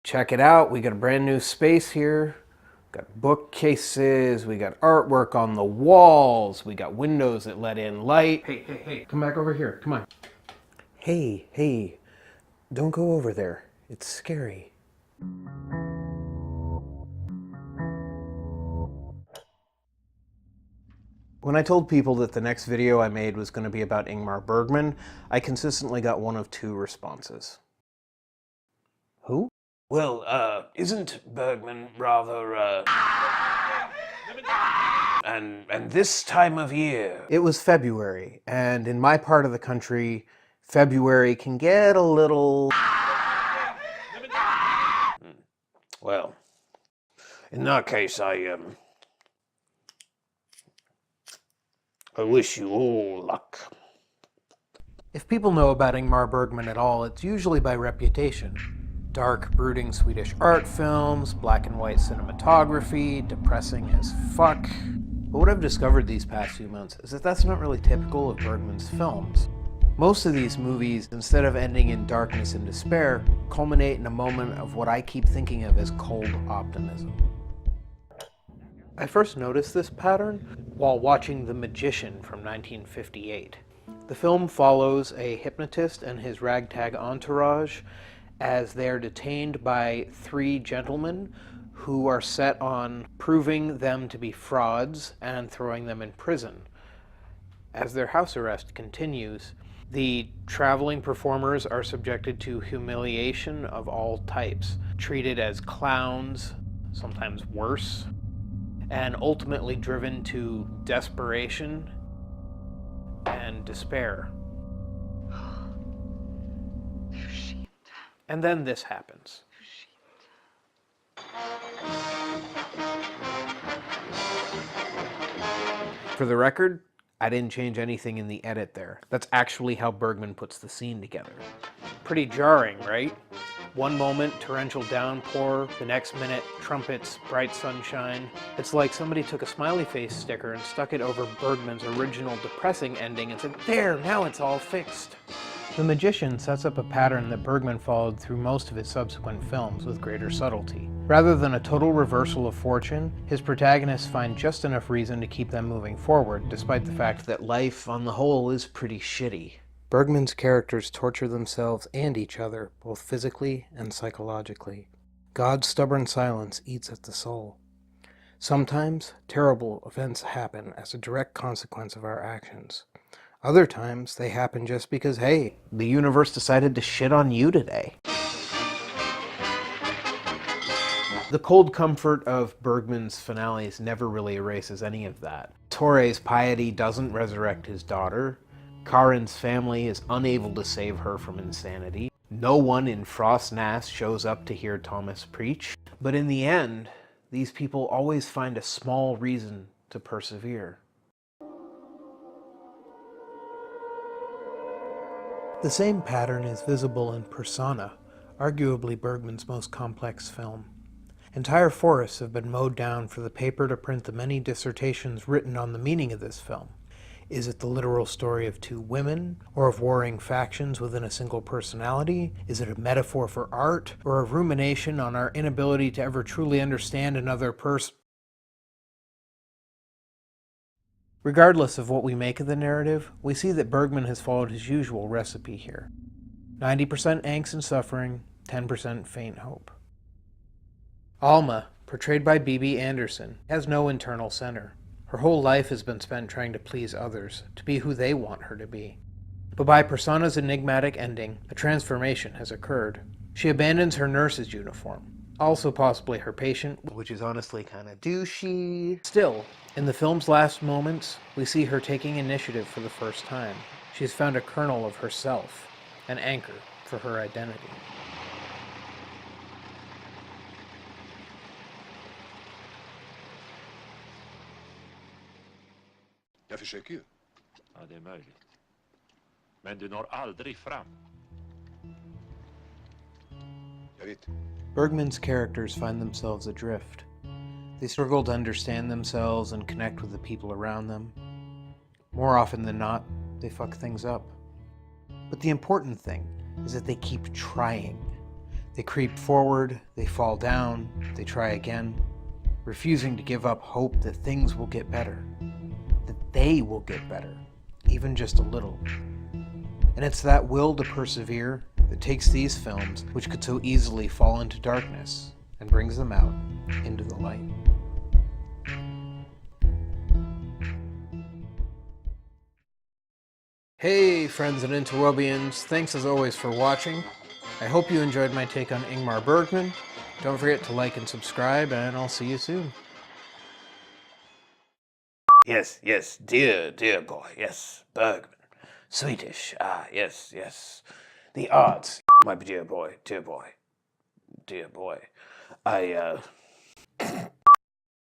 Check it out, we got a brand new space here. Got bookcases, we got artwork on the walls, we got windows that let in light. Hey, come back over here, come on. Hey, don't go over there. It's scary. When I told people that the next video I made was going to be about Ingmar Bergman, I consistently got one of two responses. Who? Well, isn't Bergman rather, and this time of year? It was February, and in my part of the country, February can get a little... Well, in that case, I wish you all luck. If people know about Ingmar Bergman at all, it's usually by reputation. Dark, brooding Swedish art films, black and white cinematography, depressing as fuck. But what I've discovered these past few months is that that's not really typical of Bergman's films. Most of these movies, instead of ending in darkness and despair, culminate in a moment of what I keep thinking of as cold optimism. I first noticed this pattern while watching The Magician from 1958. The film follows a hypnotist and his ragtag entourage as they are detained by three gentlemen who are set on proving them to be frauds and throwing them in prison. As their house arrest continues, the traveling performers are subjected to humiliation of all types, treated as clowns, sometimes worse, and ultimately driven to desperation and despair. And then this happens. For the record, I didn't change anything in the edit there. That's actually how Bergman puts the scene together. Pretty jarring, right? One moment, torrential downpour, the next minute, trumpets, bright sunshine. It's like somebody took a smiley face sticker and stuck it over Bergman's original depressing ending and said, there, now it's all fixed. The Magician sets up a pattern that Bergman followed through most of his subsequent films with greater subtlety. Rather than a total reversal of fortune, his protagonists find just enough reason to keep them moving forward, despite the fact that life, on the whole, is pretty shitty. Bergman's characters torture themselves and each other, both physically and psychologically. God's stubborn silence eats at the soul. Sometimes, terrible events happen as a direct consequence of our actions. Other times, they happen just because, hey, the universe decided to shit on you today. The cold comfort of Bergman's finales never really erases any of that. Torre's piety doesn't resurrect his daughter. Karin's family is unable to save her from insanity. No one in Frostnass shows up to hear Thomas preach. But in the end, these people always find a small reason to persevere. The same pattern is visible in Persona, arguably Bergman's most complex film. Entire forests have been mowed down for the paper to print the many dissertations written on the meaning of this film. Is it the literal story of two women, or of warring factions within a single personality? Is it a metaphor for art, or a rumination on our inability to ever truly understand another person? Regardless of what we make of the narrative, we see that Bergman has followed his usual recipe here. 90% angst and suffering, 10% faint hope. Alma, portrayed by Bibi Andersson, has no internal center. Her whole life has been spent trying to please others, to be who they want her to be. But by Persona's enigmatic ending, a transformation has occurred. She abandons her nurse's uniform, also possibly her patient, which is honestly kinda douchey. Still, in the film's last moments, we see her taking initiative for the first time. She's found a kernel of herself, an anchor for her identity. Jag försöker ju. Ja, det är möjligt. Men du når aldrig fram. Jag vet. Bergman's characters find themselves adrift. They struggle to understand themselves and connect with the people around them. More often than not, they fuck things up. But the important thing is that they keep trying. They creep forward, they fall down, they try again, refusing to give up hope that things will get better, that they will get better, even just a little. And it's that will to persevere that takes these films, which could so easily fall into darkness, and brings them out into the light. Hey friends and interwebians, thanks as always for watching. I hope you enjoyed my take on Ingmar Bergman. Don't forget to like and subscribe, and I'll see you soon. Yes, yes, dear boy, yes, Bergman. Swedish, yes, yes. The arts, my dear boy, dear boy. I